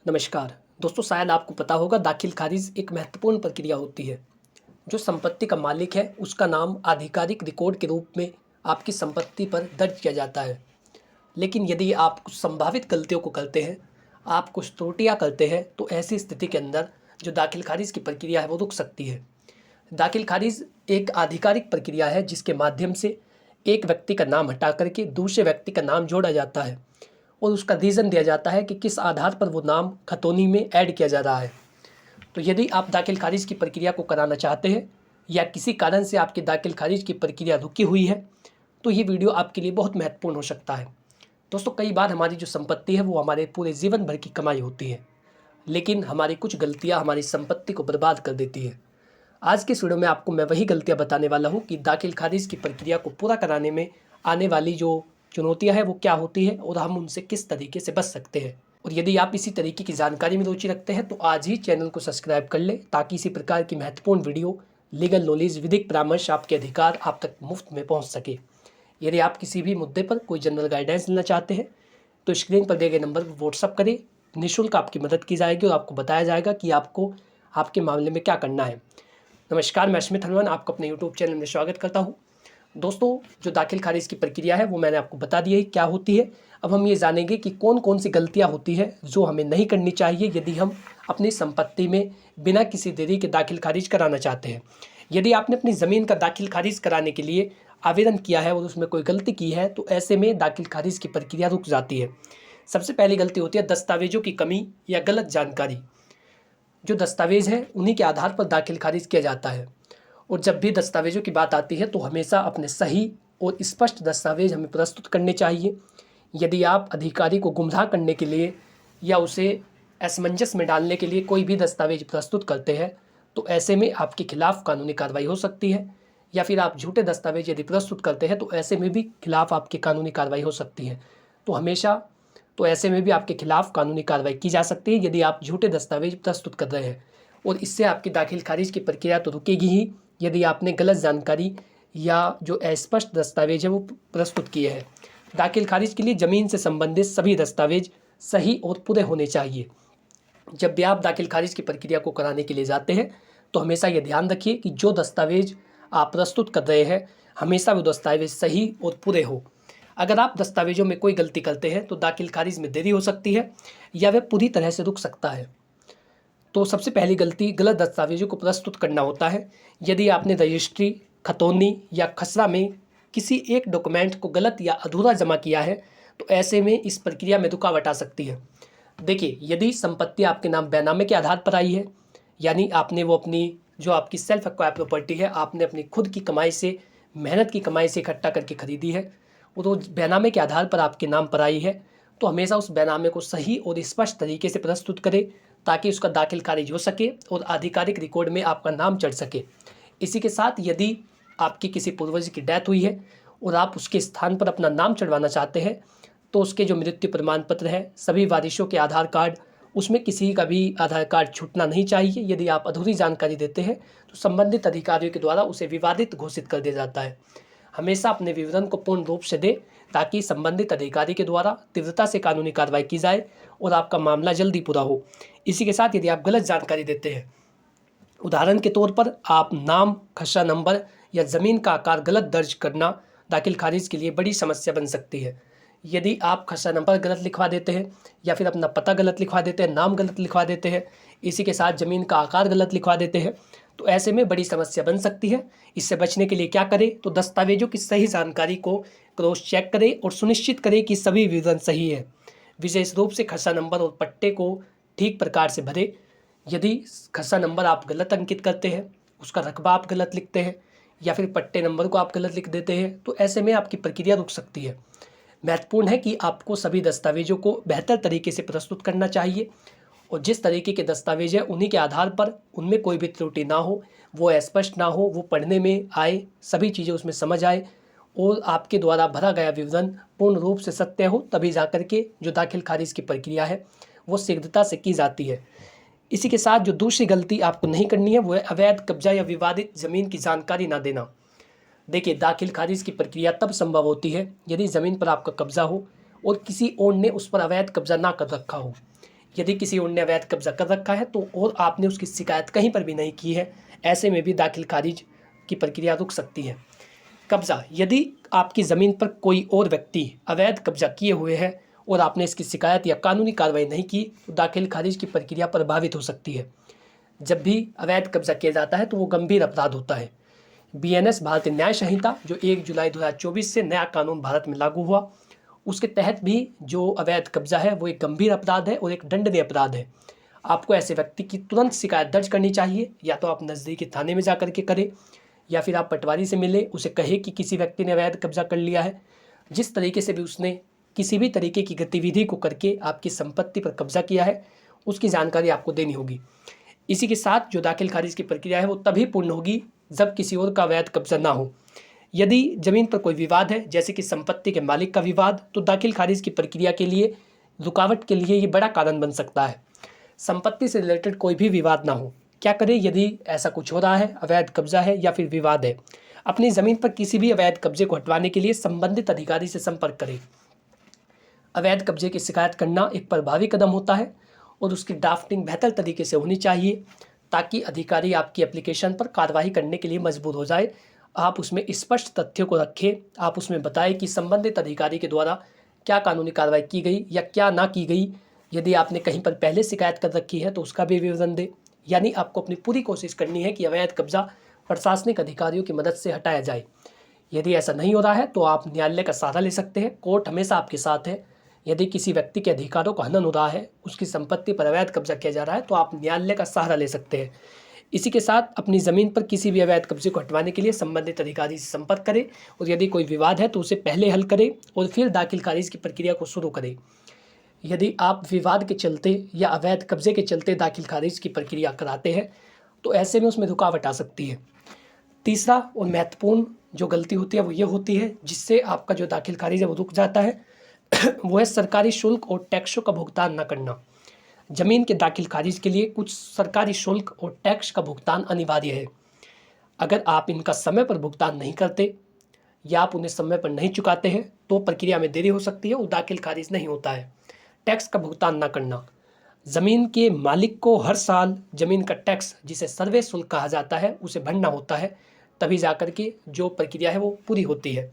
नमस्कार दोस्तों, शायद आपको पता होगा दाखिल खारिज एक महत्वपूर्ण प्रक्रिया होती है। जो संपत्ति का मालिक है उसका नाम आधिकारिक रिकॉर्ड के रूप में आपकी संपत्ति पर दर्ज किया जाता है। लेकिन यदि आप कुछ संभावित गलतियों को करते हैं, आप कुछ त्रुटियां करते हैं, तो ऐसी स्थिति के अंदर जो दाखिल खारिज की प्रक्रिया है वो रुक सकती है। दाखिल खारिज एक आधिकारिक प्रक्रिया है जिसके माध्यम से एक व्यक्ति का नाम हटा करके दूसरे व्यक्ति का नाम जोड़ा जाता है और उसका रीज़न दिया जाता है कि किस आधार पर वो नाम खतौनी में ऐड किया जा रहा है। तो यदि आप दाखिल खारिज की प्रक्रिया को कराना चाहते हैं या किसी कारण से आपकी दाखिल खारिज की प्रक्रिया रुकी हुई है, तो ये वीडियो आपके लिए बहुत महत्वपूर्ण हो सकता है। दोस्तों, कई बार हमारी जो संपत्ति है वो हमारे पूरे जीवन भर की कमाई होती है, लेकिन हमारी कुछ गलतियां हमारी संपत्ति को बर्बाद कर देती है। आज के इस वीडियो में आपको मैं वही गलतियां बताने वाला हूं कि दाखिल खारिज की प्रक्रिया को पूरा कराने में आने वाली जो चुनौतियां हैं वो क्या होती है और हम उनसे किस तरीके से बच सकते हैं। और यदि आप इसी तरीके की जानकारी में रुचि रखते हैं तो आज ही चैनल को सब्सक्राइब कर लें, ताकि इसी प्रकार की महत्वपूर्ण वीडियो, लीगल नॉलेज, विधिक परामर्श, आपके अधिकार आप तक मुफ्त में पहुँच सके। यदि आप किसी भी मुद्दे पर कोई जनरल गाइडेंस लेना चाहते हैं तो स्क्रीन पर दिए गए नंबर पर व्हाट्सअप करें। निःशुल्क आपकी मदद की जाएगी और आपको बताया जाएगा कि आपको आपके मामले में क्या करना है। नमस्कार, मैं स्मित हनुमान आपको अपने यूट्यूब चैनल में स्वागत करता हूं। दोस्तों, जो दाखिल खारिज की प्रक्रिया है वो मैंने आपको बता दी है क्या होती है। अब हम ये जानेंगे कि कौन कौन सी गलतियां होती हैं जो हमें नहीं करनी चाहिए यदि हम अपनी संपत्ति में बिना किसी देरी के दाखिल खारिज कराना चाहते हैं। यदि आपने अपनी ज़मीन का दाखिल खारिज कराने के लिए आवेदन किया है और उसमें कोई गलती की है तो ऐसे में दाखिल खारिज की प्रक्रिया रुक जाती है। सबसे पहली गलती होती है दस्तावेजों की कमी या गलत जानकारी। जो दस्तावेज हैं उन्हीं के आधार पर दाखिल खारिज किया जाता है, और जब भी दस्तावेजों की बात आती है तो हमेशा अपने सही और स्पष्ट दस्तावेज हमें प्रस्तुत करने चाहिए। यदि आप अधिकारी को गुमराह करने के लिए या उसे असमंजस में डालने के लिए कोई भी दस्तावेज प्रस्तुत करते हैं तो ऐसे में आपके खिलाफ कानूनी कार्रवाई हो सकती है, या फिर आप झूठे दस्तावेज यदि प्रस्तुत करते हैं तो ऐसे में भी खिलाफ आपकी कानूनी कार्रवाई हो सकती है। तो हमेशा तो ऐसे में भी आपके खिलाफ कानूनी कार्रवाई की जा सकती है यदि आप झूठे दस्तावेज प्रस्तुत कर रहे हैं, और इससे आपकी दाखिल खारिज की प्रक्रिया तो रुकेगी ही यदि आपने गलत जानकारी या जो अस्पष्ट दस्तावेज है वो प्रस्तुत किए हैं। दाखिल खारिज के लिए ज़मीन से संबंधित सभी दस्तावेज सही और पूरे होने चाहिए। जब भी आप दाखिल खारिज की प्रक्रिया को कराने के लिए जाते हैं तो हमेशा ये ध्यान रखिए कि जो दस्तावेज आप प्रस्तुत कर रहे हैं हमेशा वो दस्तावेज सही और पूरे हो। अगर आप दस्तावेजों में कोई गलती करते हैं तो दाखिल खारिज में देरी हो सकती है या वह पूरी तरह से रुक सकता है। तो सबसे पहली गलती गलत दस्तावेजों को प्रस्तुत करना होता है। यदि आपने रजिस्ट्री, खतौनी या खसरा में किसी एक डॉक्यूमेंट को गलत या अधूरा जमा किया है तो ऐसे में इस प्रक्रिया में रुकावट आ सकती है। देखिए, यदि संपत्ति आपके नाम बैनामे के आधार पर आई है, यानी आपने वो अपनी जो आपकी सेल्फ एक्वायर प्रॉपर्टी है आपने अपनी खुद की कमाई से, मेहनत की कमाई से इकट्ठा करके खरीदी है और वो बैनामे के आधार पर आपके नाम पर आई है, तो हमेशा उस बैनामे को सही और स्पष्ट तरीके से प्रस्तुत करें ताकि उसका दाखिल खारिज हो सके और आधिकारिक रिकॉर्ड में आपका नाम चढ़ सके। इसी के साथ यदि आपकी किसी पूर्वज की डेथ हुई है और आप उसके स्थान पर अपना नाम चढ़वाना चाहते हैं तो उसके जो मृत्यु प्रमाण पत्र है, सभी वारिसों के आधार कार्ड, उसमें किसी का भी आधार कार्ड छूटना नहीं चाहिए। यदि आप अधूरी जानकारी देते हैं तो संबंधित अधिकारियों के द्वारा उसे विवादित घोषित कर दिया जाता है। हमेशा अपने विवरण को पूर्ण रूप से दें ताकि संबंधित अधिकारी के द्वारा तीव्रता से कानूनी कार्रवाई की जाए और आपका मामला जल्दी पूरा हो। इसी के साथ यदि आप गलत जानकारी देते हैं, उदाहरण के तौर पर आप नाम, खसरा नंबर या ज़मीन का आकार गलत दर्ज करना दाखिल खारिज के लिए बड़ी समस्या बन सकती है। यदि आप खसरा नंबर गलत लिखवा देते हैं या फिर अपना पता गलत लिखवा देते हैं, नाम गलत लिखवा देते हैं, इसी के साथ ज़मीन का आकार गलत लिखवा देते हैं, तो ऐसे में बड़ी समस्या बन सकती है। इससे बचने के लिए क्या करें, तो दस्तावेजों की सही जानकारी को क्रॉस चेक करें और सुनिश्चित करें कि सभी विवरण सही है। विशेष रूप से खसरा नंबर और पट्टे को ठीक प्रकार से भरें। यदि खसरा नंबर आप गलत अंकित करते हैं, उसका रकबा आप गलत लिखते हैं या फिर पट्टे नंबर को आप गलत लिख देते हैं तो ऐसे में आपकी प्रक्रिया रुक सकती है। महत्वपूर्ण है कि आपको सभी दस्तावेजों को बेहतर तरीके से प्रस्तुत करना चाहिए और जिस तरीके के दस्तावेज हैं उन्हीं के आधार पर उनमें कोई भी त्रुटि ना हो, वो अस्पष्ट ना हो, वो पढ़ने में आए, सभी चीज़ें उसमें समझ आए और आपके द्वारा भरा गया विवरण पूर्ण रूप से सत्य हो, तभी जाकर के जो दाखिल खारिज की प्रक्रिया है वो शीघ्रता से की जाती है। इसी के साथ जो दूसरी गलती आपको नहीं करनी है वो है अवैध कब्जा या विवादित ज़मीन की जानकारी ना देना। देखिए, दाखिल खारिज की प्रक्रिया तब संभव होती है यदि ज़मीन पर आपका कब्जा हो और किसी और ने उस पर अवैध कब्जा ना कर रखा हो। यदि किसी और ने अवैध कब्जा कर रखा है तो और आपने उसकी शिकायत कहीं पर भी नहीं की है, ऐसे में भी दाखिल खारिज की प्रक्रिया रुक सकती है। कब्जा, यदि आपकी ज़मीन पर कोई और व्यक्ति अवैध कब्जा किए हुए है और आपने इसकी शिकायत या कानूनी कार्रवाई नहीं की तो दाखिल खारिज की प्रक्रिया प्रभावित हो सकती है। जब भी अवैध कब्जा किया जाता है तो वो गंभीर अपराध होता है। BNS भारतीय न्याय संहिता जो 1 जुलाई 2024 से नया कानून भारत में लागू हुआ, उसके तहत भी जो अवैध कब्जा है वो एक गंभीर अपराध है और एक दंडनीय अपराध है। आपको ऐसे व्यक्ति की तुरंत शिकायत दर्ज करनी चाहिए, या तो आप नज़दीकी थाने में जा कर के करें या फिर आप पटवारी से मिले, उसे कहे कि किसी व्यक्ति ने अवैध कब्जा कर लिया है। जिस तरीके से भी उसने किसी भी तरीके की गतिविधि को करके आपकी संपत्ति पर कब्जा किया है उसकी जानकारी आपको देनी होगी। इसी के साथ जो दाखिल खारिज की प्रक्रिया है वो तभी पूर्ण होगी जब किसी और का अवैध कब्जा ना हो। यदि ज़मीन पर कोई विवाद है, जैसे कि संपत्ति के मालिक का विवाद, तो दाखिल खारिज की प्रक्रिया के लिए रुकावट के लिए ये बड़ा कारण बन सकता है। संपत्ति से रिलेटेड कोई भी विवाद ना हो, क्या करें यदि ऐसा कुछ हो रहा है, अवैध कब्जा है या फिर विवाद है? अपनी ज़मीन पर किसी भी अवैध कब्जे को हटवाने के लिए संबंधित अधिकारी से संपर्क करें। अवैध कब्जे की शिकायत करना एक प्रभावी कदम होता है और उसकी ड्राफ्टिंग बेहतर तरीके से होनी चाहिए ताकि अधिकारी आपकी एप्लीकेशन पर कार्रवाई करने के लिए मजबूर हो जाए। आप उसमें स्पष्ट तथ्यों को रखें, आप उसमें बताएं कि संबंधित अधिकारी के द्वारा क्या कानूनी कार्रवाई की गई या क्या ना की गई। यदि आपने कहीं पर पहले शिकायत कर रखी है तो उसका भी विवरण दें। यानी आपको अपनी पूरी कोशिश करनी है कि अवैध कब्जा प्रशासनिक अधिकारियों की मदद से हटाया जाए। यदि ऐसा नहीं हो रहा है तो आप न्यायालय का सहारा ले सकते हैं। कोर्ट हमेशा आपके साथ है। यदि किसी व्यक्ति के अधिकारों का हनन हो रहा है, उसकी संपत्ति पर अवैध कब्जा किया जा रहा है, तो आप न्यायालय का सहारा ले सकते हैं। इसी के साथ अपनी ज़मीन पर किसी भी अवैध कब्जे को हटवाने के लिए संबंधित अधिकारी से संपर्क करें और यदि कोई विवाद है तो उसे पहले हल करें और फिर दाखिल खारिज की प्रक्रिया को शुरू करें। यदि आप विवाद के चलते या अवैध कब्जे के चलते दाखिल खारिज की प्रक्रिया कराते हैं तो ऐसे में उसमें रुकावट आ सकती है। तीसरा और महत्वपूर्ण जो गलती होती है वो ये होती है जिससे आपका जो दाखिल खारिज है वो रुक जाता है वो है सरकारी शुल्क और टैक्सों का भुगतान न करना। ज़मीन के दाखिल खारिज के लिए कुछ सरकारी शुल्क और टैक्स का भुगतान अनिवार्य है। अगर आप इनका समय पर भुगतान नहीं करते या आप उन्हें समय पर नहीं चुकाते हैं तो प्रक्रिया में देरी हो सकती है और दाखिल खारिज नहीं होता है। टैक्स का भुगतान न करना, ज़मीन के मालिक को हर साल ज़मीन का टैक्स जिसे सर्वे शुल्क कहा जाता है उसे भरना होता है, तभी जाकर के जो प्रक्रिया है वो पूरी होती है।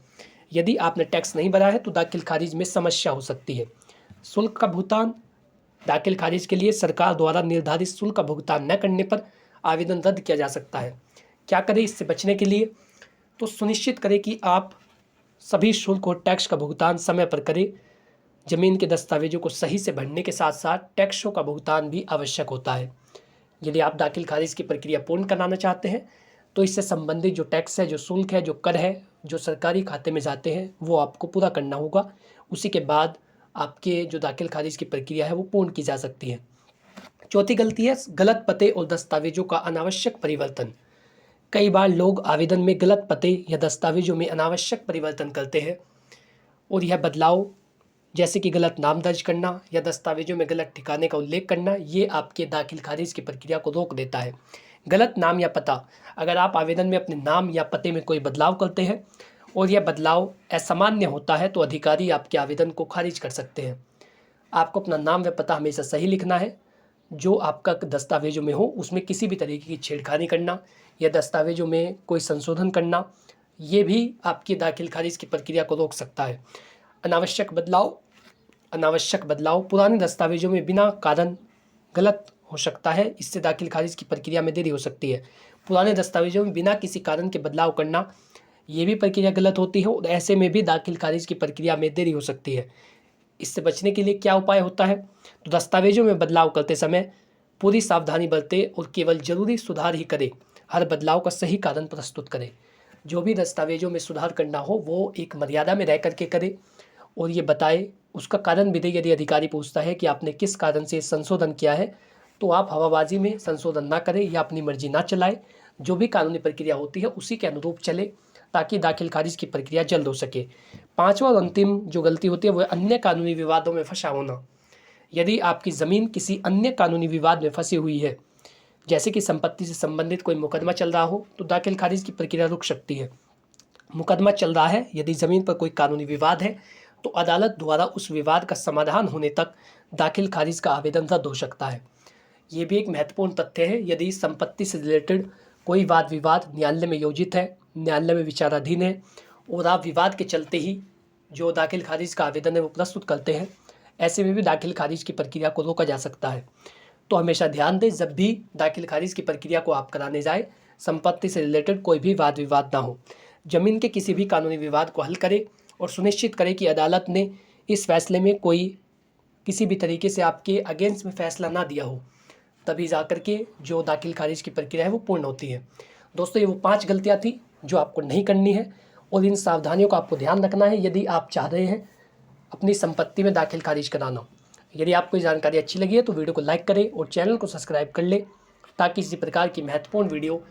यदि आपने टैक्स नहीं भरा है तो दाखिल खारिज में समस्या हो सकती है। शुल्क का भुगतान, दाखिल खारिज के लिए सरकार द्वारा निर्धारित शुल्क का भुगतान न करने पर आवेदन रद्द किया जा सकता है। क्या करें इससे बचने के लिए? तो सुनिश्चित करें कि आप सभी शुल्क और टैक्स का भुगतान समय पर करें। ज़मीन के दस्तावेजों को सही से भरने के साथ साथ टैक्सों का भुगतान भी आवश्यक होता है। यदि आप दाखिल खारिज की प्रक्रिया पूर्ण कराना चाहते हैं तो इससे संबंधित जो टैक्स है, जो शुल्क है, जो कर है, जो सरकारी खाते में जाते हैं वो आपको पूरा करना होगा। उसी के बाद आपके जो दाखिल खारिज की प्रक्रिया है वो पूर्ण की जा सकती है। चौथी गलती है गलत पते और दस्तावेजों का अनावश्यक परिवर्तन। कई बार लोग आवेदन में गलत पते या दस्तावेजों में अनावश्यक परिवर्तन करते हैं और यह बदलाव जैसे कि गलत नाम दर्ज करना या दस्तावेजों में गलत ठिकाने का उल्लेख करना, ये आपके दाखिल खारिज की प्रक्रिया को रोक देता है। गलत नाम या पता, अगर आप आवेदन में अपने नाम या पते में कोई बदलाव करते हैं और यह बदलाव असामान्य होता है तो अधिकारी आपके आवेदन को खारिज कर सकते हैं। आपको अपना नाम व पता हमेशा सही लिखना है। जो आपका दस्तावेजों में हो उसमें किसी भी तरीके की छेड़खानी करना या दस्तावेजों में कोई संशोधन करना, ये भी आपकी दाखिल खारिज की प्रक्रिया को रोक सकता है। अनावश्यक बदलाव पुराने दस्तावेजों में बिना कारण गलत हो सकता है, इससे दाखिल खारिज की प्रक्रिया में देरी हो सकती है। पुराने दस्तावेजों में बिना किसी कारण के बदलाव करना, ये भी प्रक्रिया गलत होती है और ऐसे में भी दाखिल खारिज की प्रक्रिया में देरी हो सकती है। इससे बचने के लिए क्या उपाय होता है? तो दस्तावेजों में बदलाव करते समय पूरी सावधानी बरतें और केवल जरूरी सुधार ही करें। हर बदलाव का सही कारण प्रस्तुत करें। जो भी दस्तावेजों में सुधार करना हो वो एक मर्यादा में रह करके करें और ये बताए, उसका कारण भी दे। यदि अधिकारी पूछता है कि आपने किस कारण से संशोधन किया है तो आप हवाबाजी में संशोधन ना करें या अपनी मर्जी ना चलाएं। जो भी कानूनी प्रक्रिया होती है उसी के अनुरूप चले ताकि दाखिल खारिज की प्रक्रिया जल्द हो सके। पांचवा और अंतिम जो गलती होती है वह अन्य कानूनी विवादों में फंसा होना। यदि आपकी ज़मीन किसी अन्य कानूनी विवाद में फंसी हुई है, जैसे कि संपत्ति से संबंधित कोई मुकदमा चल रहा हो, तो दाखिल खारिज की प्रक्रिया रुक सकती है। मुकदमा चल रहा है, यदि ज़मीन पर कोई कानूनी विवाद है तो अदालत द्वारा उस विवाद का समाधान होने तक दाखिल खारिज का आवेदन रद्द हो सकता है। ये भी एक महत्वपूर्ण तथ्य है। यदि संपत्ति से रिलेटेड कोई वाद विवाद न्यायालय में योजित है, न्यायालय में विचाराधीन है और आप विवाद के चलते ही जो दाखिल खारिज का आवेदन है वो प्रस्तुत करते हैं, ऐसे में भी दाखिल खारिज की प्रक्रिया को रोका जा सकता है। तो हमेशा ध्यान दें, जब भी दाखिल खारिज की प्रक्रिया को आप कराने जाए, संपत्ति से रिलेटेड कोई भी वाद विवाद ना हो। जमीन के किसी भी कानूनी विवाद को हल करें और सुनिश्चित करें कि अदालत ने इस फैसले में कोई किसी भी तरीके से आपके अगेंस्ट में फैसला ना दिया हो, तभी जाकर के जो दाखिल खारिज की प्रक्रिया है वो पूर्ण होती है। दोस्तों, ये वो 5 गलतियाँ थी जो आपको नहीं करनी है और इन सावधानियों का आपको ध्यान रखना है यदि आप चाह रहे हैं अपनी संपत्ति में दाखिल खारिज कराना। यदि आपको ये जानकारी अच्छी लगी है तो वीडियो को लाइक करें और चैनल को सब्सक्राइब कर लें, ताकि इसी प्रकार की महत्वपूर्ण वीडियो,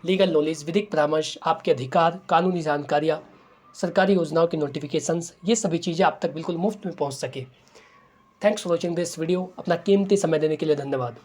लीगल नॉलेज, विधिक परामर्श, आपके अधिकार, कानूनी जानकारियाँ, सरकारी योजनाओं की नोटिफिकेशंस, ये सभी चीज़ें आप तक बिल्कुल मुफ्त में पहुँच सके। Thanks for watching this video. अपना कीमती समय देने के लिए धन्यवाद।